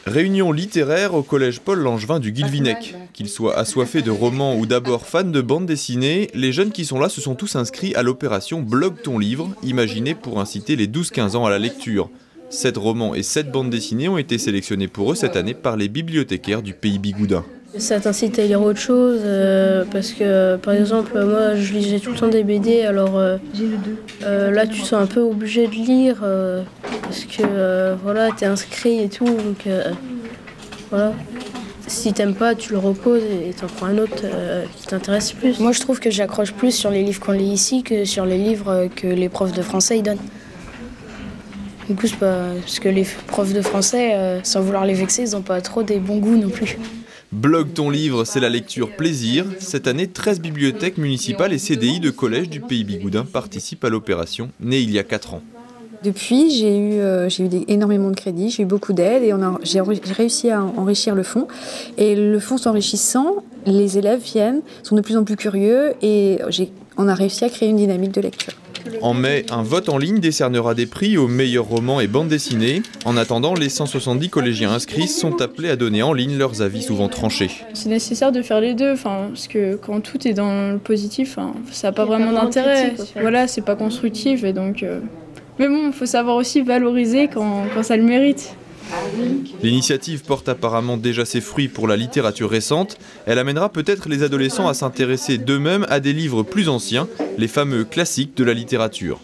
Réunion littéraire au collège Paul Langevin du Guilvinec. Qu'ils soient assoiffés de romans ou d'abord fans de bande dessinée, les jeunes qui sont là se sont tous inscrits à l'opération Blogue ton livre, imaginée pour inciter les 12-15 ans à la lecture. 7 romans et 7 bandes dessinées ont été sélectionnés pour eux cette année par les bibliothécaires du Pays Bigoudin. Ça t'incite à lire autre chose, parce que par exemple moi je lisais tout le temps des BD, alors là tu te sens un peu obligé de lire, parce que voilà, t'es inscrit et tout, donc voilà. Si t'aimes pas, tu le reposes et t'en prends un autre qui t'intéresse plus. Moi je trouve que j'accroche plus sur les livres qu'on lit ici que sur les livres que les profs de français ils donnent. Du coup c'est pas parce que les profs de français, sans vouloir les vexer, ils n'ont pas trop des bons goûts non plus. Blogue ton livre, c'est la lecture plaisir. Cette année, 13 bibliothèques municipales et CDI de collèges du Pays Bigoudin participent à l'opération, née il y a 4 ans. Depuis, j'ai eu énormément de crédits, j'ai eu beaucoup d'aides et j'ai réussi à enrichir le fonds. Et le fonds s'enrichissant, les élèves sont de plus en plus curieux et on a réussi à créer une dynamique de lecture. En mai, un vote en ligne décernera des prix aux meilleurs romans et bandes dessinées. En attendant, les 170 collégiens inscrits sont appelés à donner en ligne leurs avis souvent tranchés. C'est nécessaire de faire les deux, parce que quand tout est dans le positif, ça n'a pas vraiment d'intérêt. Voilà, c'est pas constructif et donc. Mais bon, il faut savoir aussi valoriser quand ça le mérite. L'initiative porte apparemment déjà ses fruits pour la littérature récente. Elle amènera peut-être les adolescents à s'intéresser d'eux-mêmes à des livres plus anciens, les fameux classiques de la littérature.